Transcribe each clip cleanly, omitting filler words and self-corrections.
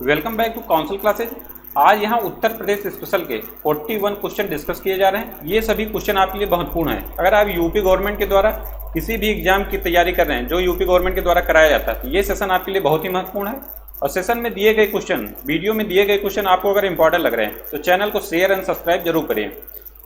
Welcome back to council classes. आज यहाँ Uttar Pradesh special के 41 क्वेश्चन डिस्कस किए जा रहे हैं। ये सभी क्वेश्चन आपके लिए महत्वपूर्ण हैं। अगर आप यूपी गवर्नमेंट के द्वारा किसी भी एग्जाम की तैयारी कर रहे हैं जो यूपी गवर्नमेंट के द्वारा कराया जाता है, तो ये सेशन आपके लिए बहुत ही महत्वपूर्ण है। और सेशन में दिए गए क्वेश्चन, वीडियो में दिए गए क्वेश्चन आपको अगर इंपॉर्टेंट लग रहे हैं तो चैनल को शेयर एंड सब्सक्राइब जरूर करें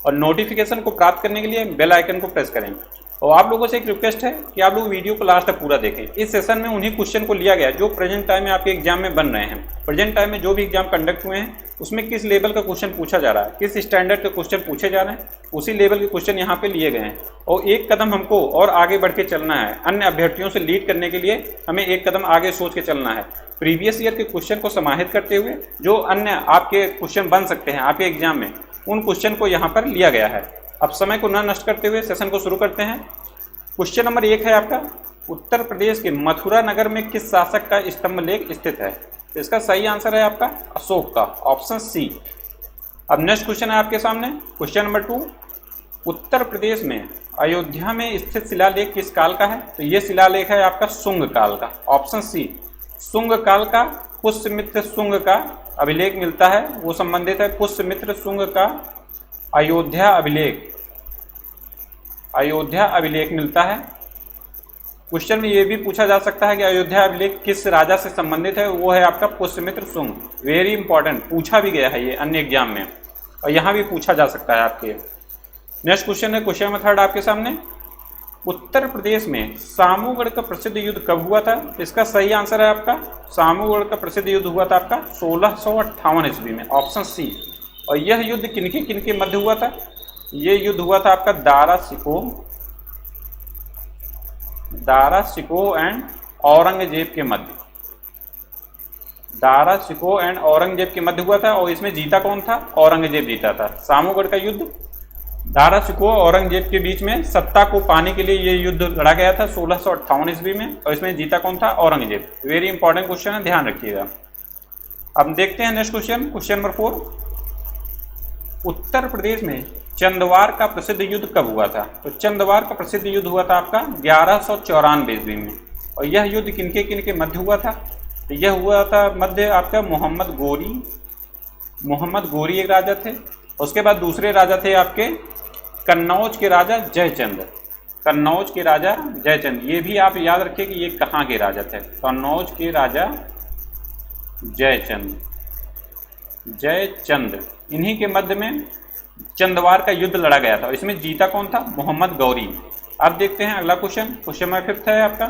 और नोटिफिकेशन को प्राप्त करने के लिए बेल आइकन को प्रेस करें। और आप लोगों से एक रिक्वेस्ट है कि आप लोग वीडियो को लास्ट तक पूरा देखें। इस सेशन में उन्हीं क्वेश्चन को लिया गया जो प्रेजेंट टाइम में आपके एग्जाम में बन रहे हैं। प्रेजेंट टाइम में जो भी एग्जाम कंडक्ट हुए हैं उसमें किस लेवल का क्वेश्चन पूछा जा रहा है, किस स्टैंडर्ड के क्वेश्चन पूछे जा रहे हैं, उसी लेवल के क्वेश्चन यहाँ पे लिए गए हैं। और एक कदम हमको और आगे बढ़ के चलना है। अन्य अभ्यर्थियों से लीड करने के लिए हमें एक कदम आगे सोच के चलना है। प्रीवियस ईयर के क्वेश्चन को समाहित करते हुए जो अन्य आपके क्वेश्चन बन सकते हैं आपके एग्जाम में, उन क्वेश्चन को यहाँ पर लिया गया है। अब समय को न नष्ट करते हुए सेशन को शुरू करते हैं। क्वेश्चन नंबर 1 है आपका, उत्तर प्रदेश के मथुरा नगर में किस शासक का स्तंभ लेख स्थित है? तो इसका सही आंसर है आपका अशोक का, ऑप्शन सी। अब नेक्स्ट क्वेश्चन है आपके सामने, क्वेश्चन नंबर 2, उत्तर प्रदेश में अयोध्या में स्थित शिलालेख किस काल का है? तो ये शिलालेख है आपका शुंग काल का, ऑप्शन सी। शुंग काल का पुष्यमित्र शुंग का अभिलेख मिलता है, वो संबंधित है पुष्यमित्र शुंग का अयोध्या अभिलेख, अयोध्या अभिलेख मिलता है। क्वेश्चन में ये भी पूछा जा सकता है कि अयोध्या अभिलेख किस राजा से संबंधित है? वो है आपका पुष्यमित्र शुंग। वेरी इंपॉर्टेंट, पूछा भी गया है ये अन्य एग्जाम में और यहाँ भी पूछा जा सकता है आपके। नेक्स्ट क्वेश्चन है, क्वेश्चन नंबर 3 आपके सामने, उत्तर प्रदेश में सामूगढ़ का प्रसिद्ध युद्ध कब हुआ था? इसका सही आंसर है आपका सामूगढ़ का प्रसिद्ध युद्ध हुआ था आपका 1658 ईस्वी में, ऑप्शन सी। और यह युद्ध किनके किनके मध्य हुआ था? ये युद्ध हुआ था आपका दारा शिकोह एंड औरंगजेब के मध्य, दारा शिकोह एंड औरंगजेब के मध्य हुआ था। और इसमें जीता कौन था? औरंगजेब जीता था। सामूगढ़ का युद्ध दारा शिकोह और औरंगजेब के बीच में सत्ता को पाने के लिए ये युद्ध लड़ा गया था 1658 ईस्वी में। और इसमें जीता कौन था? औरंगजेब। वेरी इंपॉर्टेंट क्वेश्चन है, ध्यान रखिएगा। अब देखते हैं next question, question number 4, Uttar Pradesh में चंदवार का प्रसिद्ध युद्ध कब हुआ था? तो चंदवार का प्रसिद्ध युद्ध हुआ था आपका 1194 ईस्वी में। और यह युद्ध किनके किनके मध्य हुआ था? तो यह हुआ था मध्य आपका मोहम्मद गोरी एक राजा थे। उसके बाद दूसरे राजा थे आपके कन्नौज के राजा जयचंद, कन्नौज के राजा जयचंद। ये भी आप याद रखिए कि ये कहाँ के राजा थे, कन्नौज के राजा जयचंद। इन्हीं के मध्य में चंदवार का युद्ध लड़ा गया था। इसमें जीता कौन था? मोहम्मद गौरी। अब देखते हैं अगला क्वेश्चन, क्वेश्चन नंबर 5 है आपका,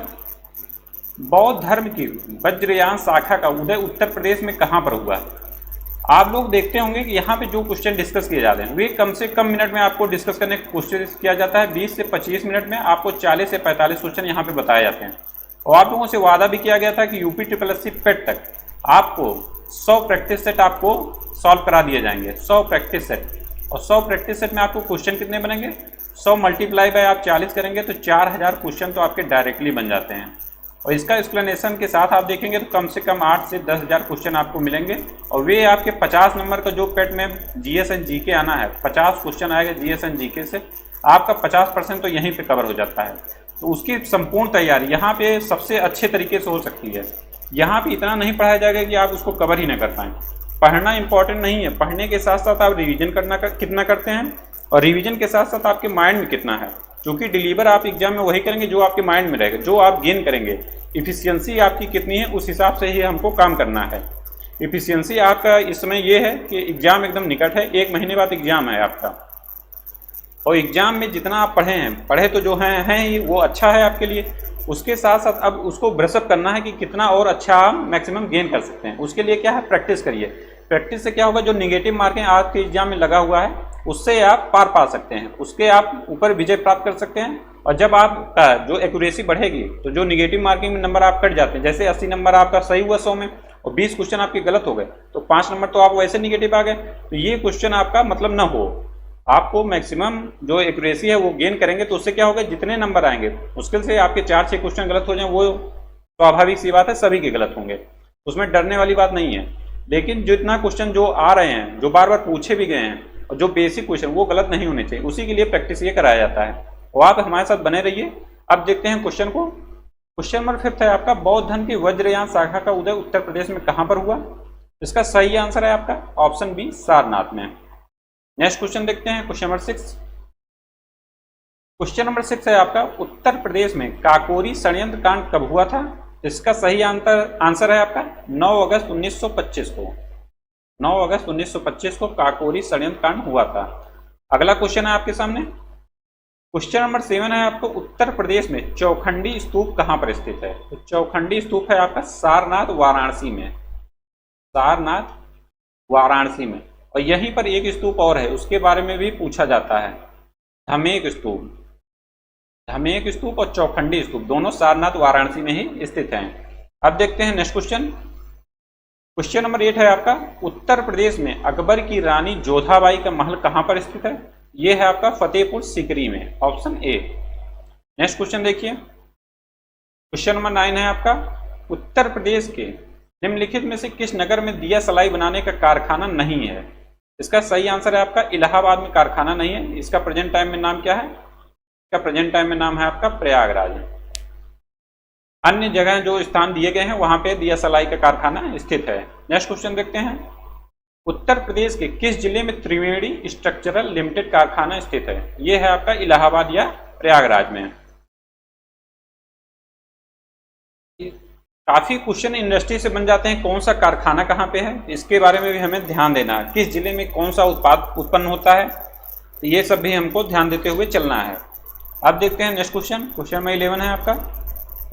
बौद्ध धर्म की वज्रयान शाखा का उदय उत्तर प्रदेश में कहाँ पर हुआ? आप लोग देखते होंगे कि यहाँ पे जो क्वेश्चन डिस्कस किए जाते हैं वे कम से कम मिनट में आपको डिस्कस करने की कोशिश किया जाता है। 20 से 25 मिनट में आपको 40 से 45 क्वेश्चन यहाँ पे बताए जाते हैं। और आप लोगों से वादा भी किया गया था कि यूपी SSC पेट तक आपको 100 प्रैक्टिस सेट आपको सॉल्व करा दिए जाएंगे, 100 प्रैक्टिस सेट। और 100 प्रैक्टिस सेट में आपको क्वेश्चन कितने बनेंगे? 100 मल्टीप्लाई बाय आप 40 करेंगे तो 4000 क्वेश्चन तो आपके डायरेक्टली बन जाते हैं। और इसका एक्सप्लेनेशन के साथ आप देखेंगे तो कम से कम 8 से 10,000 क्वेश्चन आपको मिलेंगे। और वे आपके 50 नंबर का जो पेट में जीएस एंड जीके आना है, 50 क्वेश्चन आएगा जीएस एंड जीके से, आपका 50% तो यहीं पे कवर हो जाता है। तो उसकी संपूर्ण तैयारी यहाँ पे सबसे अच्छे तरीके से हो सकती है। यहाँ पे इतना नहीं पढ़ाया जाएगा कि आप उसको कवर ही ना कर पाएँ। पढ़ना इंपॉर्टेंट नहीं है, पढ़ने के साथ साथ आप रिवीजन कितना करते हैं और रिवीजन के साथ साथ आपके माइंड में कितना है। क्योंकि डिलीवर आप एग्जाम में वही करेंगे जो आपके माइंड में रहेगा, जो आप गेन करेंगे। इफिशियंसी आपकी कितनी है उस हिसाब से ही हमको काम करना है। इफिशियंसी आपका इस समय ये है कि एग्जाम एकदम निकट है, 1 महीने बाद एग्जाम है आपका। और एग्जाम में जितना आप पढ़े तो जो हैं ही वो अच्छा है आपके लिए। उसके साथ साथ अब उसको ब्रशअप करना है कि कितना और अच्छा आप मैक्सिमम गेन कर सकते हैं। उसके लिए क्या है? प्रैक्टिस करिए। प्रैक्टिस से क्या होगा, जो निगेटिव मार्किंग आपके एग्जाम में लगा हुआ है उससे आप पार पा सकते हैं, उसके आप ऊपर विजय प्राप्त कर सकते हैं। और जब आपका जो एक्यूरेसी बढ़ेगी तो जो निगेटिव मार्किंग में नंबर आप कट जाते हैं, जैसे 80 नंबर आपका सही हुआ 100 में और 20 क्वेश्चन आपके गलत हो गए तो 5 नंबर तो आप वैसे निगेटिव आ गए। तो ये क्वेश्चन आपका मतलब ना हो, आपको मैक्सिमम जो एक्यूरेसी है वो गेन करेंगे। तो उससे क्या होगा, जितने नंबर आएंगे मुश्किल से आपके 4-6 क्वेश्चन गलत हो जाएं, वो स्वाभाविक सी बात है, सभी के गलत होंगे, उसमें डरने वाली बात नहीं है। लेकिन जितना क्वेश्चन जो आ रहे हैं, जो बार बार पूछे भी गए हैं और जो बेसिक क्वेश्चन, वो गलत नहीं होने चाहिए। उसी के लिए प्रैक्टिस ये कराया जाता है। और आप हमारे साथ बने रहिए। अब देखते हैं क्वेश्चन को, क्वेश्चन नंबर 5 है आपका, बौद्ध धर्म की वज्रयान शाखा का उदय उत्तर प्रदेश में कहाँ पर हुआ? इसका सही आंसर है आपका ऑप्शन बी सारनाथ में। नेक्स्ट क्वेश्चन देखते हैं, क्वेश्चन नंबर 6। क्वेश्चन नंबर 6 है आपका, उत्तर प्रदेश में काकोरी षड्यंत्र कांड कब हुआ था? इसका सही आंसर है आपका 9 अगस्त 1925 को। 9 अगस्त 1925 को काकोरी षड्यंत्र कांड हुआ था। अगला क्वेश्चन है आपके सामने, क्वेश्चन नंबर 7 है आपको, उत्तर प्रदेश में चौखंडी स्तूप कहां पर स्थित है? तो चौखंडी स्तूप है आपका सारनाथ वाराणसी में। सारनाथ वाराणसी में। और यहीं पर एक स्तूप और है, उसके बारे में भी पूछा जाता है, धमेक स्तूप। धमेक स्तूप और चौखंडी स्तूप दोनों सारनाथ वाराणसी में ही स्थित हैं। अब देखते हैं नेक्स्ट क्वेश्चन। क्वेश्चन नंबर 8 है आपका, उत्तर प्रदेश में अकबर की रानी जोधाबाई का महल कहां पर स्थित है? यह है आपका फतेहपुर सीकरी में, ऑप्शन ए। नेक्स्ट क्वेश्चन देखिए, क्वेश्चन नंबर 9 है आपका, उत्तर प्रदेश के निम्नलिखित में से किस नगर में दिया सलाई बनाने का कारखाना नहीं है? इसका सही आंसर है आपका इलाहाबाद में कारखाना नहीं है। इसका प्रेजेंट टाइम में नाम क्या है? इसका प्रेजेंट टाइम में नाम है आपका प्रयागराज। अन्य जगह जो स्थान दिए गए हैं वहां पे दिया सलाई का कारखाना स्थित है। नेक्स्ट क्वेश्चन देखते हैं, उत्तर प्रदेश के किस जिले में त्रिवेणी स्ट्रक्चरल लिमिटेड कारखाना स्थित है? यह है आपका इलाहाबाद या प्रयागराज में। काफी क्वेश्चन इंडस्ट्री से बन जाते हैं, कौन सा कारखाना कहाँ पे है, इसके बारे में भी हमें ध्यान देना है। किस जिले में कौन सा उत्पाद उत्पन्न होता है, तो ये सब भी हमको ध्यान देते हुए चलना है। अब देखते हैं नेक्स्ट क्वेश्चन। क्वेश्चन नंबर 11 है आपका,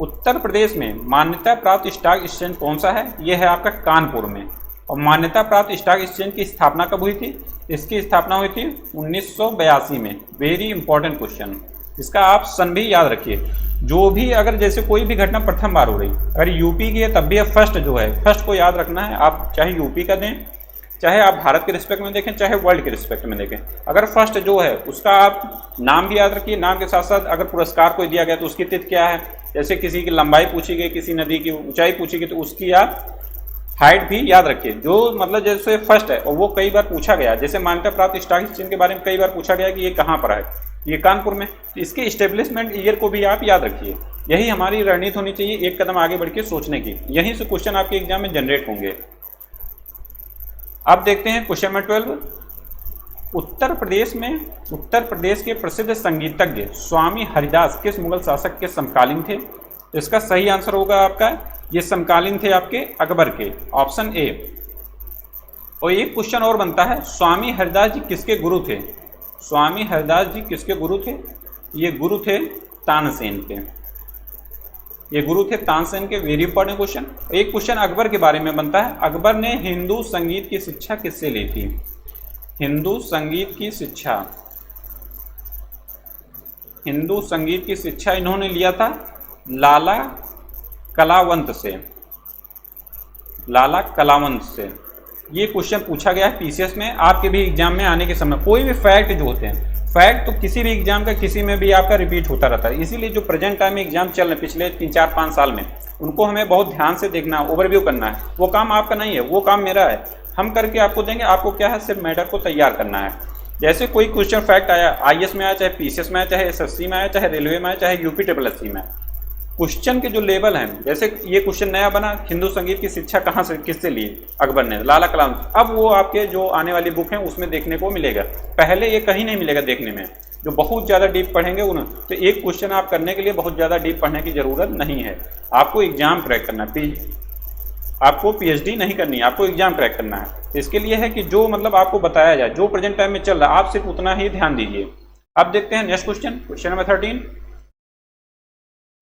उत्तर प्रदेश में मान्यता प्राप्त स्टॉक एक्सचेंज कौन सा है? यह है आपका कानपुर में। और मान्यता प्राप्त स्टॉक एक्सचेंज की स्थापना कब हुई थी? इसकी स्थापना हुई थी 1982 में। वेरी इंपॉर्टेंट क्वेश्चन, इसका आप सन भी याद रखिए। जो भी अगर जैसे कोई भी घटना प्रथम बार हो रही, अगर यूपी की है तब भी फर्स्ट जो है, फर्स्ट को याद रखना है। आप चाहे यूपी का दें, चाहे आप भारत के रिस्पेक्ट में देखें, चाहे वर्ल्ड के रिस्पेक्ट में देखें, अगर फर्स्ट जो है उसका आप नाम भी याद रखिए। नाम के साथ साथ अगर पुरस्कार कोई दिया गया तो उसकी तिथि क्या है। जैसे किसी की लंबाई पूछी गई, किसी नदी की ऊंचाई पूछी गई, तो उसकी आप हाइट भी याद रखिए। जो मतलब जैसे फर्स्ट है और वो कई बार पूछा गया, जैसे मान्यता प्राप्त स्टॉक एक्सचेंज के बारे में कई बार पूछा गया कि ये कहाँ पर है, ये कानपुर में। तो इसके इस्टेब्लिशमेंट ईयर को भी आप याद रखिए। यही हमारी रणनीति होनी चाहिए, एक कदम आगे बढ़ के सोचने की। यहीं से क्वेश्चन आपके एग्जाम में जनरेट होंगे। अब देखते हैं क्वेश्चन नंबर 12, उत्तर प्रदेश के प्रसिद्ध संगीतज्ञ स्वामी हरिदास किस मुगल शासक के समकालीन थे? इसका सही आंसर होगा आपका, ये समकालीन थे आपके अकबर के, ऑप्शन ए। और एक क्वेश्चन और बनता है, स्वामी हरिदास जी किसके गुरु थे? स्वामी हरिदास जी किसके गुरु थे? ये गुरु थे तानसेन के। ये गुरु थे तानसेन के। Very important question. एक क्वेश्चन अकबर के बारे में बनता है, अकबर ने हिंदू संगीत की शिक्षा किससे ली थी? हिंदू संगीत की शिक्षा, हिंदू संगीत की शिक्षा इन्होंने लिया था लाला कलावंत से। लाला कलावंत से ये क्वेश्चन पूछा गया है पीसीएस में, आपके भी एग्जाम में आने के समय। कोई भी फैक्ट जो होते हैं, फैक्ट तो किसी भी एग्जाम का किसी में भी आपका रिपीट होता रहता है। इसीलिए जो प्रेजेंट टाइम में एग्जाम चल रहे पिछले 3-4-5 साल में, उनको हमें बहुत ध्यान से देखना है, ओवरव्यू करना है। वो काम आपका नहीं है, वो काम मेरा है। हम करके आपको देंगे, आपको क्या है, सिर्फ मैटर को तैयार करना है। जैसे कोई क्वेश्चन फैक्ट आया, आईएएस में आया, चाहे पीसीएस में आया, चाहे एसएससी में आया, चाहे रेलवे में आया, चाहे यूपी-SSC में, क्वेश्चन के जो लेवल हैं, जैसे ये क्वेश्चन नया बना, हिंदू संगीत की शिक्षा कहाँ से किससे ली? अकबर ने, लाला कलाम। अब वो आपके जो आने वाली बुक है उसमें देखने को मिलेगा, पहले ये कहीं नहीं मिलेगा देखने में। जो बहुत ज़्यादा डीप पढ़ेंगे उन्हें, तो एक क्वेश्चन आप करने के लिए बहुत ज़्यादा डीप पढ़ने की ज़रूरत नहीं है। आपको एग्जाम क्रैक करना है, आपको पीएचडी नहीं करनी है, आपको एग्जाम क्रैक करना है। इसके लिए है कि जो मतलब आपको बताया जाए, जो प्रेजेंट टाइम में चल रहा है, आप सिर्फ उतना ही ध्यान दीजिए। अब देखते हैं next question, question number 13।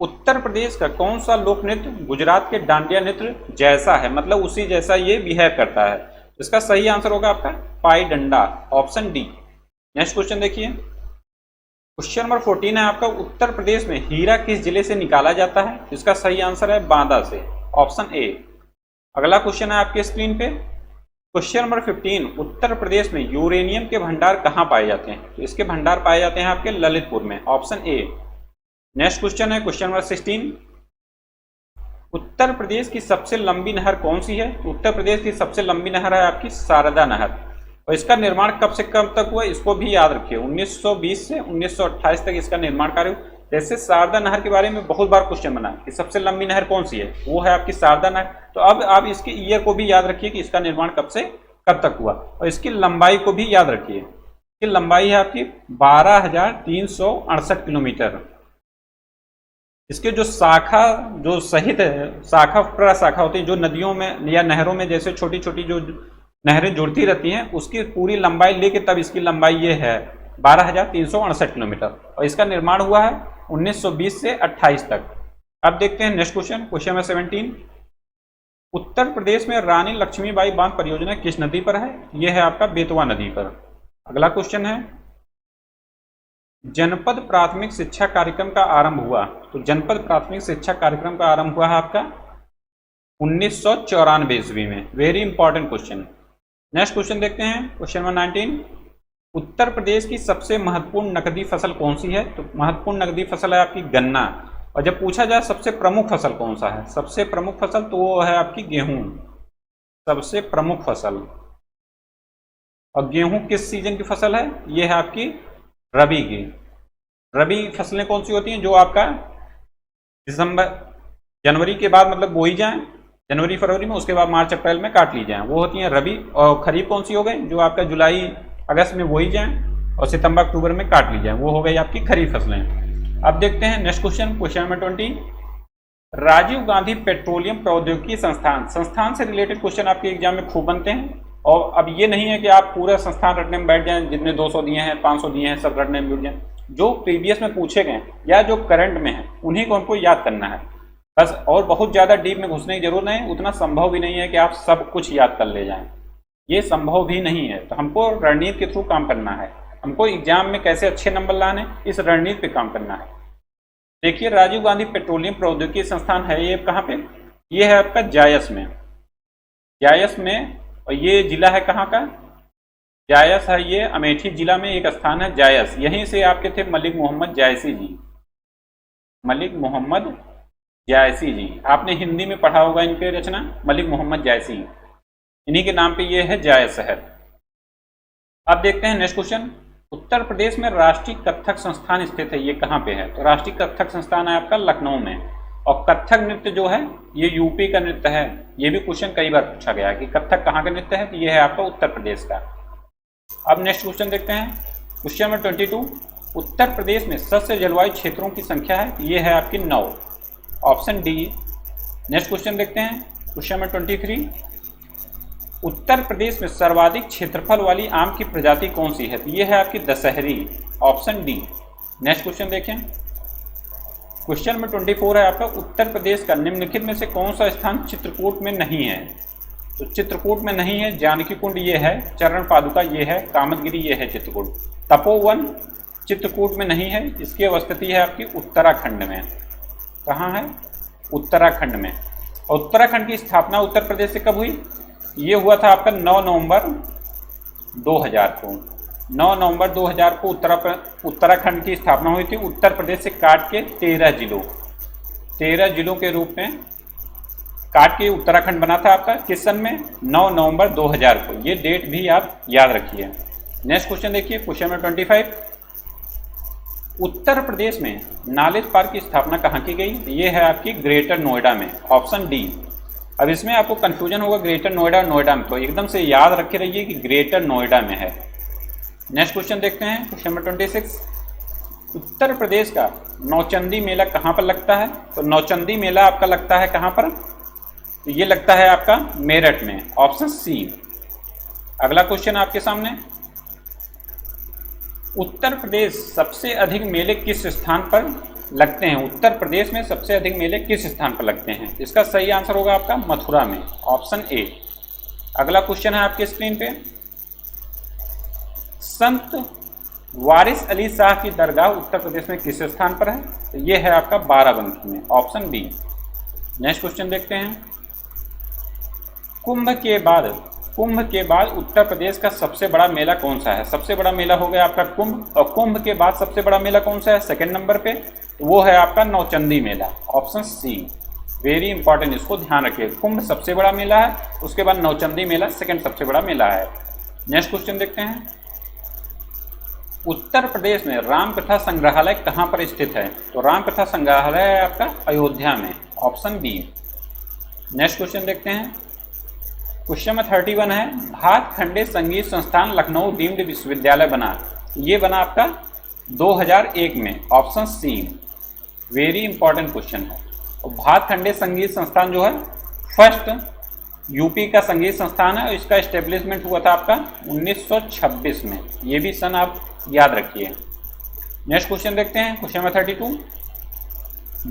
Uttar Pradesh का कौन सा लोक नृत्य गुजरात के डांडिया नृत्य जैसा है, मतलब उसी जैसा ये बिहेव करता है? इसका सही आंसर होगा आपका पाई डंडा, ऑप्शन डी। नेक्स्ट क्वेश्चन देखिए, क्वेश्चन नंबर 14 है आपका, उत्तर प्रदेश में हीरा किस जिले से निकाला जाता है? इसका सही आंसर है बांदा से, ऑप्शन ए। अगला क्वेश्चन है आपके स्क्रीन पे, क्वेश्चन नंबर 15, उत्तर प्रदेश में यूरेनियम के भंडार कहाँ पाए जाते हैं? तो इसके भंडार पाए जाते हैं आपके ललितपुर में, ऑप्शन ए। नेक्स्ट क्वेश्चन है क्वेश्चन नंबर 16, उत्तर प्रदेश की सबसे लंबी नहर कौन सी है? उत्तर प्रदेश की सबसे लंबी नहर है आपकी शारदा नहर। और इसका निर्माण कब से कब तक हुआ, इसको भी याद रखिए। 1920 से 1928 तक इसका निर्माण कार्य। जैसे शारदा नहर के बारे में बहुत बार क्वेश्चन बना कि सबसे लंबी नहर कौन सी है, वो है आपकी शारदा नहर। तो अब आप इसके ईयर को भी याद रखिए कि इसका निर्माण कब से कब तक हुआ, और इसकी लंबाई को भी याद रखिए। इसकी लंबाई है आपकी 12,368 किलोमीटर। इसके जो शाखा, जो सहित शाखा प्रशाखा होती है, जो नदियों में या नहरों में जैसे छोटी छोटी जो नहरें जुड़ती रहती हैं, उसकी पूरी लंबाई लेके तब इसकी लंबाई ये है 12,368 किलोमीटर, और इसका निर्माण हुआ है 1920 से 28 तक। अब देखते हैं next question, question number 17। Uttar Pradesh में रानी लक्ष्मीबाई बांध परियोजना किस नदी पर है? यह है आपका बेतवा नदी पर। अगला क्वेश्चन है, जनपद प्राथमिक शिक्षा कार्यक्रम का आरंभ हुआ। तो जनपद प्राथमिक शिक्षा कार्यक्रम का आरंभ हुआ है आपका 1994 ईस्वी में। Very important question. Next question देखते हैं, क्वेश्चन नंबर 19। उत्तर प्रदेश की सबसे महत्वपूर्ण नकदी फसल कौन सी है? तो महत्वपूर्ण नकदी फसल है आपकी गन्ना। और जब पूछा जाए सबसे प्रमुख फसल कौन सा है, सबसे प्रमुख फसल, तो वो है आपकी गेहूं, सबसे प्रमुख फसल। और गेहूं किस सीजन की फसल है? ये है आपकी रबी की। रबी फसलें कौन सी होती हैं? जो आपका दिसंबर जनवरी के बाद मतलब बोई जाए, जनवरी फरवरी में, उसके बाद मार्च अप्रैल में काट ली जाए, वो होती हैं रबी। और खरीफ कौन सी हो गई? जो आपका जुलाई अगस्त में बोई जाए और सितंबर अक्टूबर में काट ली जाए, वो हो गई आपकी खरीफ फसलें। अब देखते हैं next question, question number 20। Rajiv Gandhi petroleum प्रौद्योगिकी संस्थान, संस्थान से रिलेटेड क्वेश्चन आपके एग्जाम में खूब बनते हैं। और अब ये नहीं है कि आप पूरा संस्थान रटने में बैठ जाएं, जितने 200 दिए हैं 500 दिए हैं सब रटने में जुट जाएं। जो प्रीवियस में पूछे गए या जो करंट में है उन्हीं को हमको याद करना है बस, और बहुत ज़्यादा डीप में घुसने की जरूरत नहीं। उतना संभव भी नहीं है कि आप सब कुछ याद कर ले जाएं, ये संभव भी नहीं है। तो हमको रणनीति के थ्रू काम करना है, हमको एग्जाम में कैसे अच्छे नंबर लाने, इस रणनीति पे काम करना है। देखिए, राजीव गांधी पेट्रोलियम प्रौद्योगिकी संस्थान है ये कहाँ पे? ये है आपका जायस में, जायस में। और ये जिला है कहाँ का? जायस है ये अमेठी जिला में एक स्थान है जायस। यहीं से आपके थे मलिक मोहम्मद जायसी जी, मलिक मोहम्मद जायसी जी। आपने हिंदी में पढ़ा होगा इनके रचना, मलिक मोहम्मद जायसी, इन्हीं के नाम पे ये है जायस शहर। अब देखते हैं नेक्स्ट क्वेश्चन। उत्तर प्रदेश में राष्ट्रीय कथक संस्थान स्थित है, ये कहाँ पे है? तो राष्ट्रीय कथक संस्थान है आपका लखनऊ में। और कथक नृत्य जो है ये यूपी का नृत्य है। ये भी क्वेश्चन कई बार पूछा गया है कि कथक कहाँ का नृत्य है, तो ये है आपका उत्तर प्रदेश का। अब नेक्स्ट क्वेश्चन देखते हैं, क्वेश्चन नंबर 22। उत्तर प्रदेश में सस्य जलवायु क्षेत्रों की संख्या है, ये है आपकी 9, ऑप्शन डी। नेक्स्ट क्वेश्चन देखते हैं, क्वेश्चन नंबर 23। उत्तर प्रदेश में सर्वाधिक क्षेत्रफल वाली आम की प्रजाति कौन सी है? तो ये है आपकी Dasheri, option D. Next question देखें, क्वेश्चन नंबर 24 है आपका, उत्तर प्रदेश का निम्नलिखित में से कौन सा स्थान चित्रकूट में नहीं है? तो चित्रकूट में नहीं है, जानकी कुंड ये है, चरण पादुका ये है, कामदगिरी ये है चित्रकूट। तपोवन चित्रकूट में नहीं है, इसकी अवस्थिति है आपकी उत्तराखंड में। कहाँ है? उत्तराखंड में। और उत्तराखंड की स्थापना उत्तर प्रदेश से कब हुई? ये हुआ था आपका 9 नवंबर 2000 को। 9 नवंबर 2000 को उत्तराखंड की स्थापना हुई थी। उत्तर प्रदेश से काट के 13 जिलों के रूप में काट के उत्तराखंड बना था आपका। किस सन में? 9 नवंबर 2000 को। ये डेट भी आप याद रखिए। नेक्स्ट क्वेश्चन देखिए, क्वेश्चन नंबर 25। उत्तर प्रदेश में नॉलेज पार्क की स्थापना कहाँ की गई? ये है आपकी ग्रेटर नोएडा में, ऑप्शन डी। अब इसमें आपको कंफ्यूजन होगा ग्रेटर नोएडा और नोएडा में, तो एकदम से याद रखे रहिए कि ग्रेटर नोएडा में है। नेक्स्ट क्वेश्चन देखते हैं, क्वेश्चन नंबर 26। उत्तर प्रदेश का नौचंदी मेला कहाँ पर लगता है? तो नौचंदी मेला आपका लगता है कहाँ पर? तो ये लगता है आपका मेरठ में, ऑप्शन सी। अगला क्वेश्चन आपके सामने, उत्तर प्रदेश सबसे अधिक मेले किस स्थान पर लगते हैं? उत्तर प्रदेश में सबसे अधिक मेले किस स्थान पर लगते हैं? इसका सही आंसर होगा आपका मथुरा में, ऑप्शन ए। अगला क्वेश्चन है आपके स्क्रीन पे, संत वारिस अली शाह की दरगाह उत्तर प्रदेश में किस स्थान पर है? तो ये है आपका बाराबंकी में, ऑप्शन बी। नेक्स्ट क्वेश्चन देखते हैं, कुंभ के बाद उत्तर प्रदेश का सबसे बड़ा मेला कौन सा है? सबसे बड़ा मेला हो गया आपका कुंभ, और कुंभ के बाद सबसे बड़ा मेला कौन सा है सेकंड नंबर पे? वो है आपका नौचंदी मेला, ऑप्शन सी। वेरी इंपॉर्टेंट, इसको ध्यान रखिए। कुंभ सबसे बड़ा मेला है, उसके बाद नौचंदी मेला सेकंड सबसे बड़ा मेला है। नेक्स्ट क्वेश्चन देखते हैं, उत्तर प्रदेश में रामकथा संग्रहालय कहाँ पर स्थित है? तो रामकथा संग्रहालय है आपका अयोध्या में, ऑप्शन बी। नेक्स्ट क्वेश्चन देखते हैं। क्वेश्चन नंबर 31 है, भातखंडे संगीत संस्थान लखनऊ डीम्ड विश्वविद्यालय बना, ये बना आपका 2001 में, option C. Very important question है। और भातखंडे संगीत संस्थान जो है फर्स्ट यूपी का संगीत संस्थान है और इसका एस्टेब्लिशमेंट हुआ था आपका 1926 में, ये भी सन आप याद रखिए। नेक्स्ट क्वेश्चन देखते हैं। क्वेश्चन नंबर 32,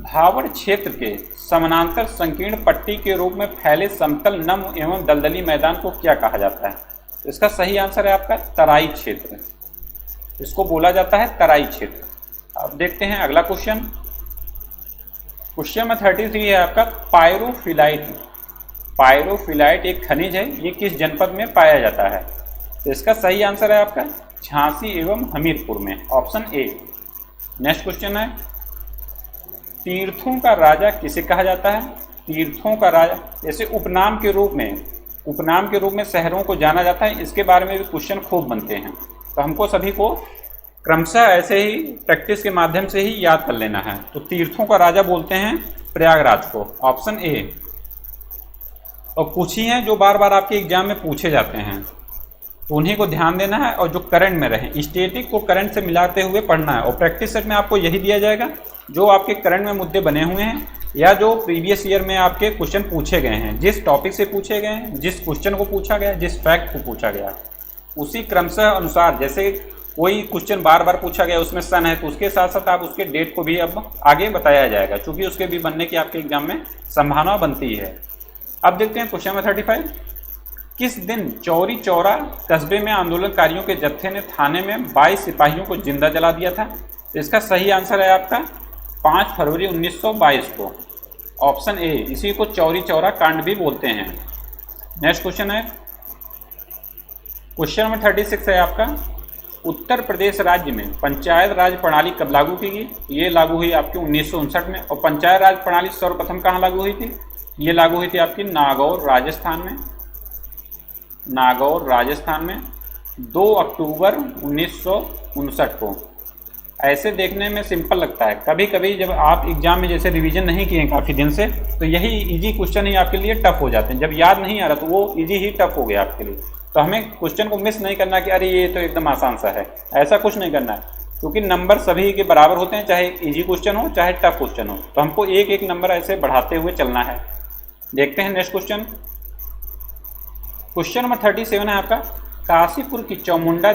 भावर क्षेत्र के समानांतर संकीर्ण पट्टी के रूप में फैले समतल नम एवं दलदली मैदान को क्या कहा जाता है? तो इसका सही आंसर है आपका तराई क्षेत्र, इसको बोला जाता है तराई क्षेत्र। अब देखते हैं अगला क्वेश्चन। क्वेश्चन नंबर 33 है आपका पायरोफिलाइट। पायरोफिलाइट एक खनिज है, ये किस जनपद में पाया जाता है? तो इसका सही आंसर है आपका झांसी एवं हमीरपुर में, ऑप्शन ए। नेक्स्ट क्वेश्चन है, तीर्थों का राजा किसे कहा जाता है? तीर्थों का राजा जैसे उपनाम के रूप में शहरों को जाना जाता है, इसके बारे में भी क्वेश्चन खूब बनते हैं, तो हमको सभी को क्रमशः ऐसे ही प्रैक्टिस के माध्यम से ही याद कर लेना है। तो तीर्थों का राजा बोलते हैं प्रयागराज को, ऑप्शन ए। और कुछ ही हैं जो बार बार आपके एग्जाम में पूछे जाते हैं, तो उन्हीं को ध्यान देना है और जो करंट में रहे, स्टैटिक को करंट से मिलाते हुए पढ़ना है। और प्रैक्टिस सेट में आपको यही दिया जाएगा जो आपके करंट में मुद्दे बने हुए हैं या जो प्रीवियस ईयर में आपके क्वेश्चन पूछे गए हैं, जिस टॉपिक से पूछे गए हैं, जिस क्वेश्चन को पूछा गया, जिस फैक्ट को पूछा गया, उसी क्रमशः अनुसार। जैसे कोई क्वेश्चन बार बार पूछा गया उसमें सन है, तो उसके साथ साथ आप उसके डेट को भी अब आगे बताया जाएगा, क्योंकि उसके भी बनने की आपके एग्जाम में संभावना बनती है। अब देखते हैं क्वेश्चन नंबर 35, किस दिन चौरी चौरा कस्बे में आंदोलनकारियों के जत्थे ने थाने में 22 सिपाहियों को जिंदा जला दिया था? तो इसका सही आंसर है आपका 5 फरवरी 1922 को, ऑप्शन ए। इसी को चौरी चौरा कांड भी बोलते हैं। नेक्स्ट क्वेश्चन है, क्वेश्चन नंबर 36 है आपका, उत्तर प्रदेश राज्य में पंचायत राज प्रणाली कब लागू की गई? ये लागू हुई आपकी 1959 में। और पंचायत राज प्रणाली सर्वप्रथम कहाँ लागू हुई थी? ये लागू हुई थी आपकी नागौर राजस्थान में, नागौर राजस्थान में 2 अक्टूबर 1959 को। ऐसे देखने में सिंपल लगता है, कभी कभी जब आप एग्जाम में जैसे रिवीजन नहीं किए काफ़ी दिन से, तो यही इजी क्वेश्चन ही आपके लिए टफ हो जाते हैं। जब याद नहीं आ रहा तो वो इजी ही टफ हो गया आपके लिए। तो हमें क्वेश्चन को मिस नहीं करना कि अरे ये तो एकदम आसान सा है, ऐसा कुछ नहीं करना है, क्योंकि नंबर सभी के बराबर होते हैं, चाहे इजी क्वेश्चन हो चाहे टफ क्वेश्चन हो। तो हमको एक एक नंबर ऐसे बढ़ाते हुए चलना है। देखते हैं नेक्स्ट क्वेश्चन। क्वेश्चन नंबर 37 है आपका, काशीपुर की चामुंडा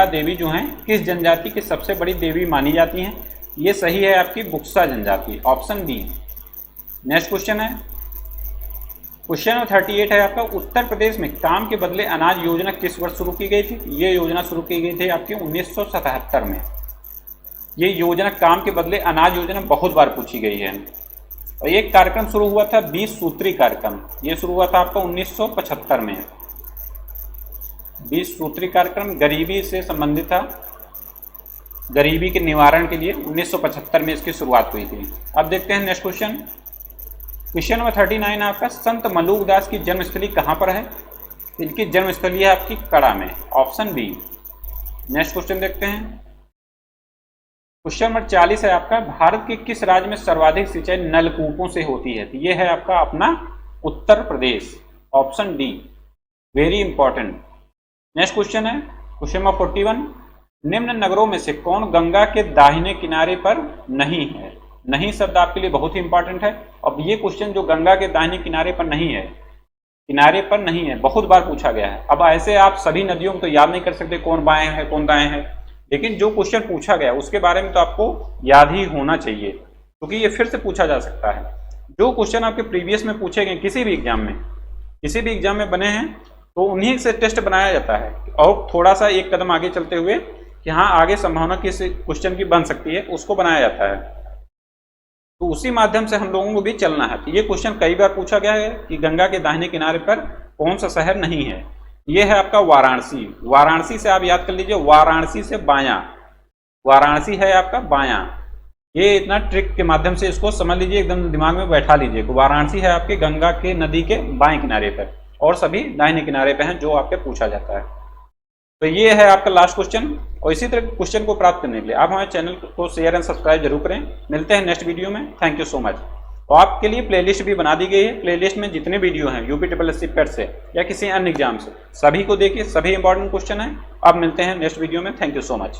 देवी जो हैं किस जनजाति की सबसे बड़ी देवी मानी जाती हैं? ये सही है आपकी बुक्सा जनजाति, ऑप्शन बी। नेक्स्ट क्वेश्चन है, क्वेश्चन नंबर 38 है आपका, उत्तर प्रदेश में काम के बदले अनाज योजना किस वर्ष शुरू की गई थी? ये योजना शुरू की गई थी आपकी 1977 में। ये योजना काम के बदले अनाज योजना बहुत बार पूछी गई है। और एक कार्यक्रम शुरू हुआ था 20 सूत्री कार्यक्रम, ये शुरू हुआ था आपका 1975 में। 20 सूत्री कार्यक्रम गरीबी से संबंधित था, गरीबी के निवारण के लिए 1975 में इसकी शुरुआत हुई थी। अब देखते हैं नेक्स्ट क्वेश्चन। क्वेश्चन नंबर 39 आपका, संत मलूकदास की जन्मस्थली कहाँ पर है? इनकी जन्मस्थली है आपकी कड़ा में, ऑप्शन बी। नेक्स्ट क्वेश्चन देखते हैं। क्वेश्चन नंबर 40 है आपका, भारत के किस राज्य में सर्वाधिक सिंचाई नलकूपों से होती है? तो ये है आपका अपना Uttar Pradesh, option D. Very important. Next question है क्वेश्चन नंबर 41, निम्न नगरों में से कौन गंगा के दाहिने किनारे पर नहीं है? नहीं शब्द आपके लिए बहुत ही इंपॉर्टेंट है। अब ये क्वेश्चन जो गंगा के दाहिने किनारे पर नहीं है, बहुत बार पूछा गया है। अब ऐसे आप सभी नदियों को तो याद नहीं कर सकते कौन बाएं है कौन दाएं है, लेकिन जो क्वेश्चन पूछा गया उसके बारे में तो आपको याद ही होना चाहिए, क्योंकि ये फिर से पूछा जा सकता है। जो क्वेश्चन आपके प्रीवियस में पूछे गए किसी भी एग्जाम में बने हैं, तो उन्हीं से टेस्ट बनाया जाता है। और थोड़ा सा एक कदम आगे चलते हुए कि हाँ आगे संभावना किस क्वेश्चन की बन सकती है, उसको बनाया जाता है। तो उसी माध्यम से हम लोगों को भी चलना है। तो ये क्वेश्चन कई बार पूछा गया है कि गंगा के दाहिने किनारे पर कौन सा शहर नहीं है? ये है आपका वाराणसी। वाराणसी से आप याद कर लीजिए, वाराणसी से बायां, वाराणसी है आपका बायां। ये इतना ट्रिक के माध्यम से इसको समझ लीजिए, एकदम दिमाग में बैठा लीजिए। वाराणसी है आपके गंगा के नदी के बाएं किनारे पर, और सभी दाहिने किनारे पे हैं जो आपके पूछा जाता है। तो ये है आपका लास्ट क्वेश्चन। और इसी तरह क्वेश्चन को प्राप्त करने के लिए आप हमारे चैनल को शेयर एंड सब्सक्राइब जरूर करें। मिलते हैं नेक्स्ट वीडियो में। Thank you so much. और आपके लिए प्लेलिस्ट भी बना दी गई है। प्लेलिस्ट में जितने वीडियो हैं UPSSC पेट से या किसी अन्य एग्जाम से, सभी को देखिए, सभी इंपॉर्टेंट क्वेश्चन हैं। अब मिलते हैं नेक्स्ट वीडियो में। Thank you so much.